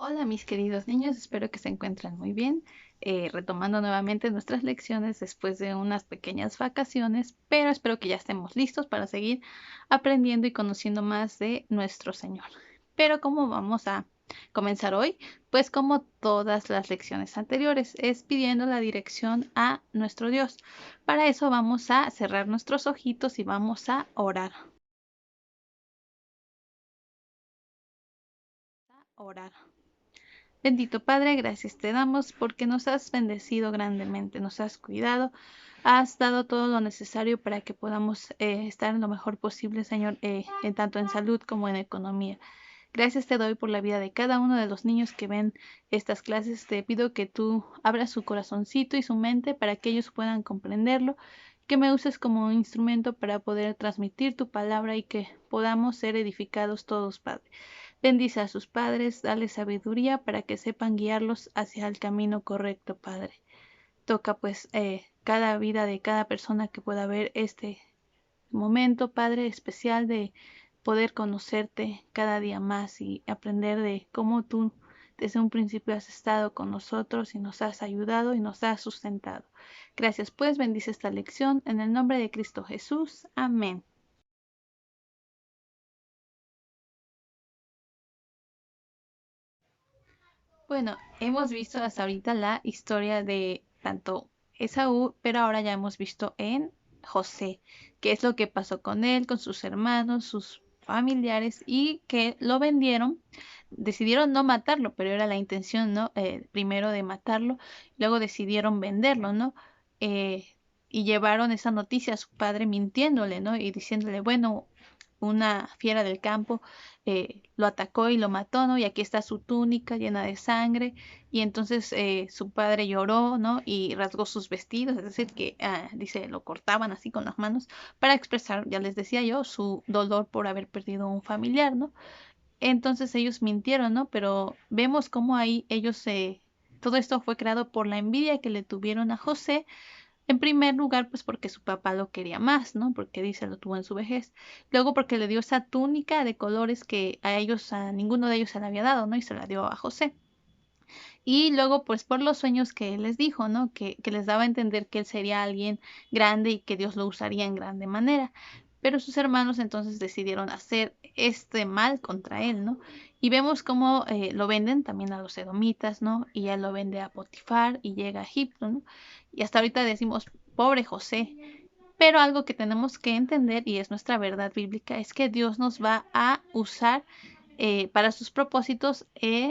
Hola mis queridos niños, espero que se encuentren muy bien. Retomando nuevamente nuestras lecciones después de unas pequeñas vacaciones, pero espero que ya estemos listos para seguir aprendiendo y conociendo más de nuestro Señor. Pero ¿cómo vamos a comenzar hoy? Pues como todas las lecciones anteriores, es pidiendo la dirección a nuestro Dios. Para eso vamos a cerrar nuestros ojitos y vamos a orar. Orar. Bendito Padre, gracias te damos porque nos has bendecido grandemente, nos has cuidado, has dado todo lo necesario para que podamos estar en lo mejor posible, Señor, tanto en salud como en economía. Gracias te doy por la vida de cada uno de los niños que ven estas clases. Te pido que tú abras su corazoncito y su mente para que ellos puedan comprenderlo, que me uses como un instrumento para poder transmitir tu palabra y que podamos ser edificados todos, Padre. Bendice a sus padres, dale sabiduría para que sepan guiarlos hacia el camino correcto, Padre. Toca pues cada vida de cada persona que pueda ver este momento, Padre, especial de poder conocerte cada día más y aprender de cómo tú desde un principio has estado con nosotros y nos has ayudado y nos has sustentado. Gracias pues, bendice esta lección en el nombre de Cristo Jesús. Amén. Bueno, hemos visto hasta ahorita la historia de tanto Esaú, pero ahora ya hemos visto en José, qué es lo que pasó con él, con sus hermanos, sus familiares y que lo vendieron. Decidieron no matarlo, pero era la intención, ¿no? Primero de matarlo, luego decidieron venderlo, ¿no? Eh, y llevaron esa noticia a su padre mintiéndole, ¿no? Y diciéndole, bueno, una fiera del campo lo atacó y lo mató, ¿no? Y aquí está su túnica llena de sangre. Y entonces su padre lloró, ¿no? Y rasgó sus vestidos, es decir, que dice, lo cortaban así con las manos para expresar, ya les decía yo, su dolor por haber perdido un familiar, ¿no? Entonces ellos mintieron, ¿no? Pero vemos cómo ahí ellos, todo esto fue creado por la envidia que le tuvieron a José en primer lugar, pues porque su papá lo quería más, ¿no? Porque dice lo tuvo en su vejez. Luego porque le dio esa túnica de colores que a ellos, a ninguno de ellos se le había dado, ¿no? Y se la dio a José. Y luego, pues por los sueños que él les dijo, ¿no? Que les daba a entender que él sería alguien grande y que Dios lo usaría en grande manera. Pero sus hermanos entonces decidieron hacer este mal contra él, ¿no? Y vemos cómo lo venden también a los edomitas, ¿no? Y ya lo vende a Potifar y llega a Egipto, ¿no? Y hasta ahorita decimos, pobre José. Pero algo que tenemos que entender, y es nuestra verdad bíblica, es que Dios nos va a usar para sus propósitos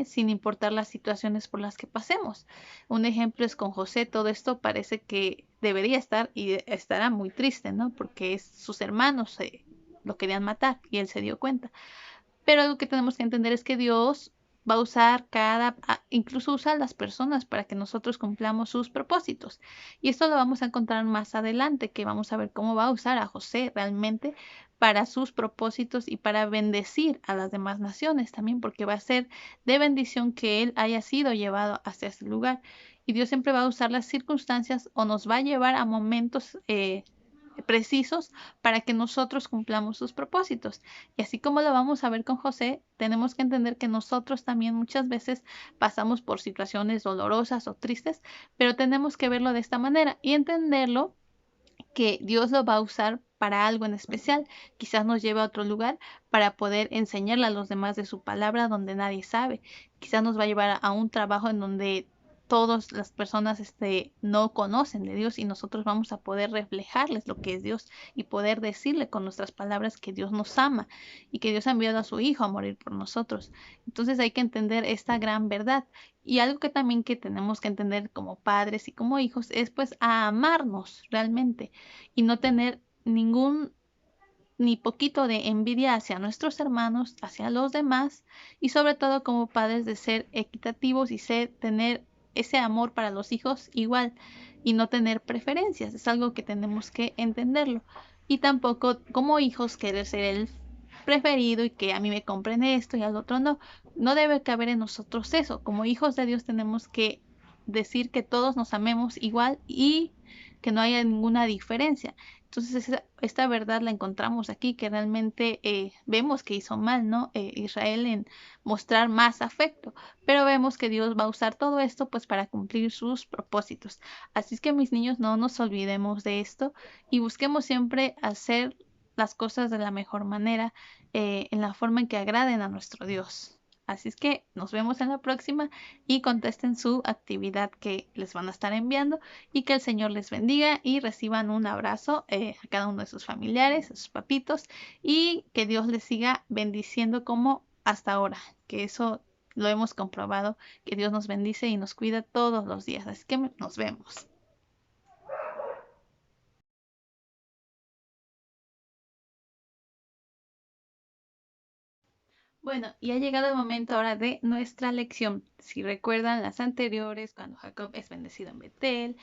sin importar las situaciones por las que pasemos. Un ejemplo es con José, todo esto parece que debería estar y estará muy triste, ¿no? Porque sus hermanos lo querían matar y él se dio cuenta. Pero algo que tenemos que entender es que Dios va a usar incluso usa a las personas para que nosotros cumplamos sus propósitos. Y esto lo vamos a encontrar más adelante, que vamos a ver cómo va a usar a José realmente para sus propósitos y para bendecir a las demás naciones también, porque va a ser de bendición que él haya sido llevado hacia ese lugar. Y Dios siempre va a usar las circunstancias o nos va a llevar a momentos precisos para que nosotros cumplamos sus propósitos. Y así como lo vamos a ver con José, tenemos que entender que nosotros también muchas veces pasamos por situaciones dolorosas o tristes, pero tenemos que verlo de esta manera y entenderlo que Dios lo va a usar para algo en especial. Quizás nos lleve a otro lugar para poder enseñarle a los demás de su palabra donde nadie sabe. Quizás nos va a llevar a un trabajo en donde todas las personas no conocen de Dios y nosotros vamos a poder reflejarles lo que es Dios y poder decirle con nuestras palabras que Dios nos ama y que Dios ha enviado a su Hijo a morir por nosotros. Entonces hay que entender esta gran verdad. Y algo que también que tenemos que entender como padres y como hijos es pues a amarnos realmente y no tener ningún ni poquito de envidia hacia nuestros hermanos, hacia los demás y sobre todo como padres de ser equitativos y tener ese amor para los hijos igual y no tener preferencias. Es algo que tenemos que entenderlo. Y tampoco como hijos querer ser el preferido y que a mí me compren esto y al otro no. No debe caber en nosotros eso. Como hijos de Dios tenemos que decir que todos nos amemos igual y que no haya ninguna diferencia, Entonces esta verdad la encontramos aquí, que realmente vemos que hizo mal, ¿no? Israel en mostrar más afecto, pero vemos que Dios va a usar todo esto pues para cumplir sus propósitos. Así es que mis niños, no nos olvidemos de esto y busquemos siempre hacer las cosas de la mejor manera, en la forma en que agraden a nuestro Dios. Así es que nos vemos en la próxima y contesten su actividad que les van a estar enviando y que el Señor les bendiga y reciban un abrazo a cada uno de sus familiares, a sus papitos y que Dios les siga bendiciendo como hasta ahora, que eso lo hemos comprobado, que Dios nos bendice y nos cuida todos los días. Así que nos vemos. Bueno, y ha llegado el momento ahora de nuestra lección. Si recuerdan las anteriores, cuando Jacob es bendecido en Betel,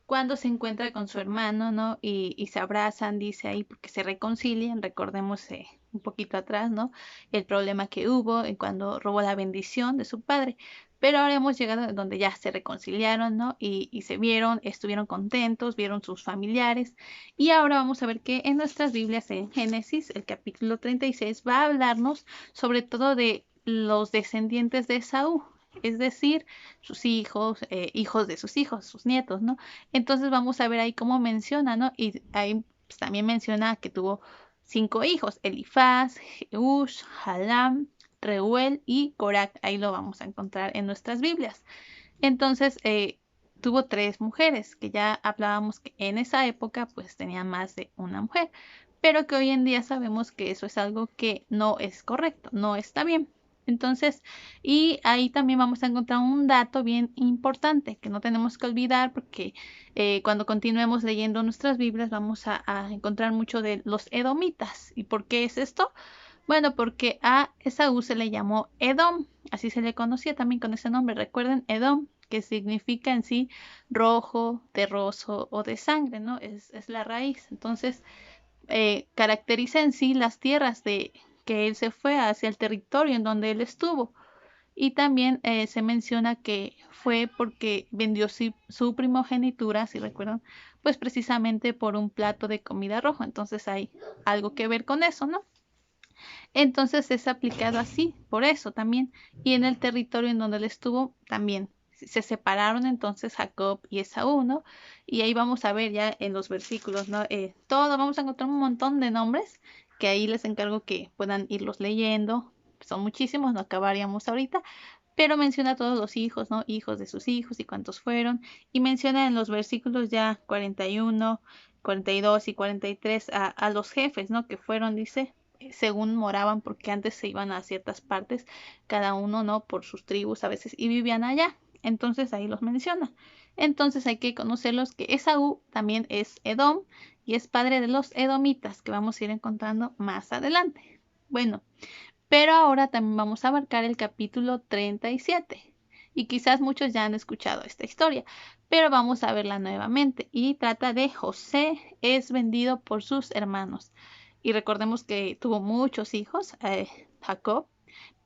cuando se encuentra con su hermano, ¿no? Y se abrazan, dice ahí, porque se reconcilian, recordemos un poquito atrás, ¿no? El problema que hubo cuando robó la bendición de su padre. Pero ahora hemos llegado a donde ya se reconciliaron, ¿no? Y se vieron, estuvieron contentos, vieron sus familiares. Y ahora vamos a ver que en nuestras Biblias, en Génesis, el capítulo 36, va a hablarnos sobre todo de los descendientes de Esaú, es decir, sus hijos, hijos de sus hijos, sus nietos, ¿no? Entonces vamos a ver ahí cómo menciona, ¿no? Y ahí pues, también menciona que tuvo 5 hijos: Elifaz, Jeush, Jalam, Reuel y Corac. Ahí lo vamos a encontrar en nuestras Biblias. Entonces, tuvo 3 mujeres, que ya hablábamos que en esa época pues tenía más de una mujer, pero que hoy en día sabemos que eso es algo que no es correcto, no está bien. Entonces, y ahí también vamos a encontrar un dato bien importante que no tenemos que olvidar, porque cuando continuemos leyendo nuestras Biblias vamos a encontrar mucho de los edomitas. ¿Y por qué es esto? Bueno, porque a Esaú se le llamó Edom, así se le conocía también con ese nombre. Recuerden, Edom, que significa en sí rojo, terroso o de sangre, ¿no? Es la raíz. Entonces, caracteriza en sí las tierras de que él se fue hacia el territorio en donde él estuvo. Y también se menciona que fue porque vendió su primogenitura, si recuerdan, pues precisamente por un plato de comida roja. Entonces hay algo que ver con eso, ¿no? Entonces es aplicado así, por eso también. Y en el territorio en donde él estuvo también. Se separaron entonces Jacob y Esaú, ¿no? Y ahí vamos a ver ya en los versículos, ¿no? Todo, vamos a encontrar un montón de nombres que ahí les encargo que puedan irlos leyendo. Son muchísimos, no acabaríamos ahorita, pero menciona a todos los hijos, ¿no? Hijos de sus hijos y cuántos fueron. Y menciona en los versículos ya 41, 42 y 43 a los jefes, ¿no? Que fueron, dice, según moraban, porque antes se iban a ciertas partes, cada uno, ¿no? Por sus tribus a veces, y vivían allá. Entonces ahí los menciona. Entonces hay que conocerlos, que Esaú también es Edom y es padre de los edomitas, que vamos a ir encontrando más adelante. Bueno, pero ahora también vamos a abarcar el capítulo 37. Y quizás muchos ya han escuchado esta historia, pero vamos a verla nuevamente. Y trata de José es vendido por sus hermanos. Y recordemos que tuvo muchos hijos, Jacob,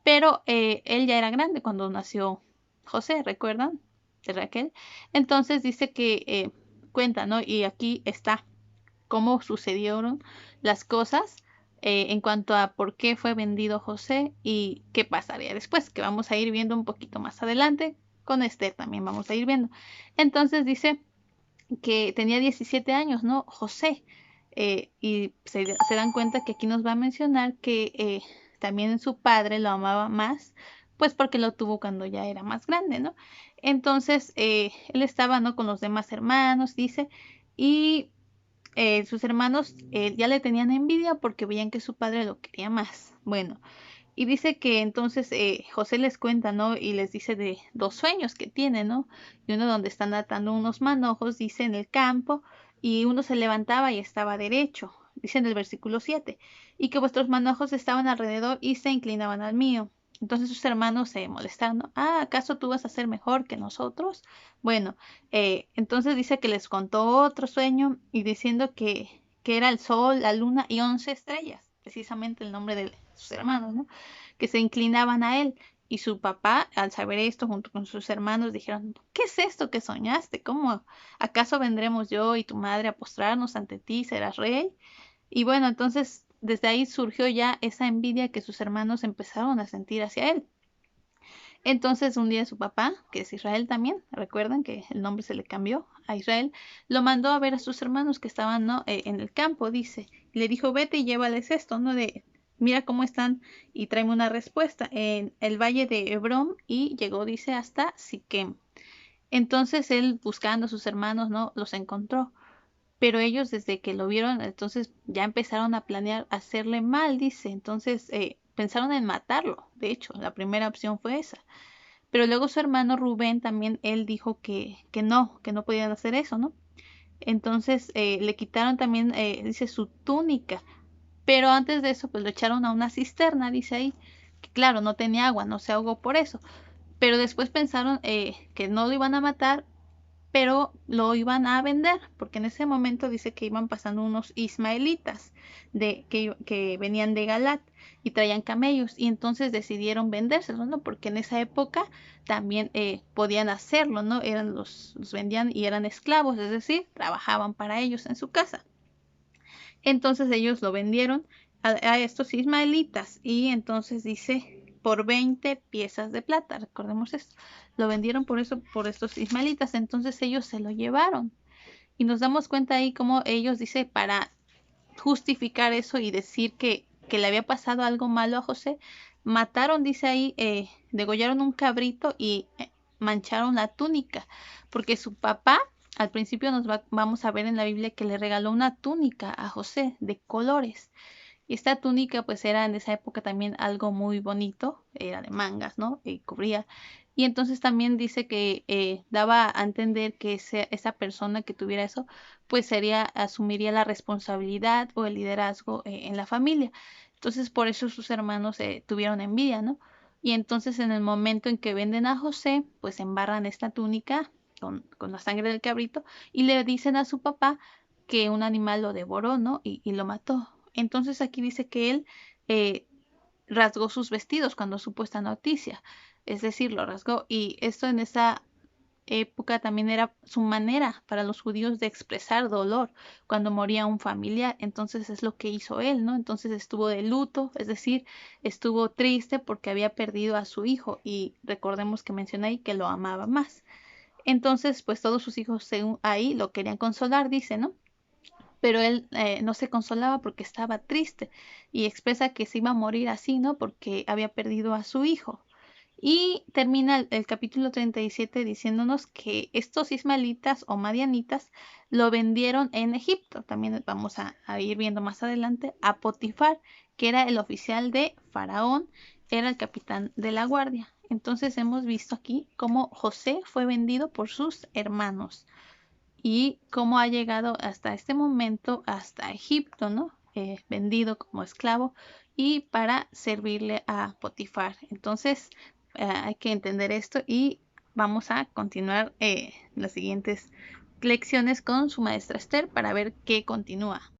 pero él ya era grande cuando nació José, ¿recuerdan? De Raquel. Entonces dice que cuenta, ¿no? Y aquí está cómo sucedieron las cosas en cuanto a por qué fue vendido José y qué pasaría después, que vamos a ir viendo un poquito más adelante. Con Esther también vamos a ir viendo. Entonces dice que tenía 17 años, ¿no? José. Y se dan cuenta que aquí nos va a mencionar que también su padre lo amaba más, pues porque lo tuvo cuando ya era más grande, ¿no? Entonces, él estaba, ¿no? Con los demás hermanos, dice, y sus hermanos ya le tenían envidia porque veían que su padre lo quería más. Bueno, y dice que entonces José les cuenta, ¿no? Y les dice de 2 sueños que tiene, ¿no? Y uno donde están atando unos manojos, dice en el campo, y uno se levantaba y estaba derecho, dice en el versículo 7, y que vuestros manojos estaban alrededor y se inclinaban al mío. Entonces sus hermanos se molestaron, ¿no? Ah, ¿acaso tú vas a ser mejor que nosotros? Bueno, entonces dice que les contó otro sueño y diciendo que era el sol, la luna y 11 estrellas, precisamente el nombre de sus hermanos, ¿no? Que se inclinaban a él Y su papá, al saber esto, junto con sus hermanos, dijeron, ¿qué es esto que soñaste? ¿Cómo acaso vendremos yo y tu madre a postrarnos ante ti, serás rey? Y bueno, entonces desde ahí surgió ya esa envidia que sus hermanos empezaron a sentir hacia él. Entonces un día su papá, que es Israel también, recuerdan que el nombre se le cambió a Israel, lo mandó a ver a sus hermanos que estaban, ¿no? En el campo, dice, y le dijo, vete y llévales esto, ¿no? De, mira cómo están y tráeme una respuesta en el valle de Hebrón y llegó, dice, hasta Siquem. Entonces él, buscando a sus hermanos, ¿no? Los encontró. Pero ellos desde que lo vieron, entonces ya empezaron a planear hacerle mal, dice. Entonces pensaron en matarlo. De hecho, la primera opción fue esa. Pero luego su hermano Rubén también, él dijo que no podían hacer eso, ¿no? Entonces le quitaron también, dice, su túnica. Pero antes de eso, pues lo echaron a una cisterna, dice ahí. Que claro, no tenía agua, no se ahogó por eso. Pero después pensaron que no lo iban a matar, pero lo iban a vender, porque en ese momento dice que iban pasando unos ismaelitas que venían de Galat y traían camellos, y entonces decidieron vendérselos, ¿no? Porque en esa época también podían hacerlo, ¿no? Los vendían y eran esclavos, es decir, trabajaban para ellos en su casa. Entonces ellos lo vendieron a estos ismaelitas y entonces dice por 20 piezas de plata, recordemos esto, lo vendieron por eso, por estos ismaelitas, entonces ellos se lo llevaron y nos damos cuenta ahí como ellos, dice, para justificar eso y decir que le había pasado algo malo a José, mataron, dice ahí, degollaron un cabrito y mancharon la túnica, porque su papá, al principio vamos a ver en la Biblia que le regaló una túnica a José de colores. Y esta túnica pues era en esa época también algo muy bonito, era de mangas, ¿no? Y cubría. Y entonces también dice que daba a entender que esa persona que tuviera eso, pues asumiría la responsabilidad o el liderazgo en la familia. Entonces por eso sus hermanos tuvieron envidia, ¿no? Y entonces en el momento en que venden a José, pues embarran esta túnica con la sangre del cabrito y le dicen a su papá que un animal lo devoró, ¿no? Y lo mató. Entonces aquí dice que él eh, rasgó sus vestidos cuando supo esta noticia. Es decir, lo rasgó. Y esto en esa época también era su manera para los judíos de expresar dolor cuando moría un familiar. Entonces es lo que hizo él, ¿no? Entonces estuvo de luto, es decir, estuvo triste porque había perdido a su hijo. Y recordemos que mencioné ahí que lo amaba más. Entonces, pues todos sus hijos según ahí lo querían consolar, dice, ¿no? Pero él no se consolaba porque estaba triste y expresa que se iba a morir así, ¿no? Porque había perdido a su hijo. Y termina el capítulo 37 diciéndonos que estos ismaelitas o madianitas lo vendieron en Egipto. También vamos a ir viendo más adelante a Potifar, que era el oficial de Faraón, era el capitán de la guardia. Entonces hemos visto aquí cómo José fue vendido por sus hermanos y cómo ha llegado hasta este momento, hasta Egipto, ¿no? Vendido como esclavo y para servirle a Potifar. Entonces, hay que entender esto y vamos a continuar las siguientes lecciones con su maestra Esther para ver qué continúa.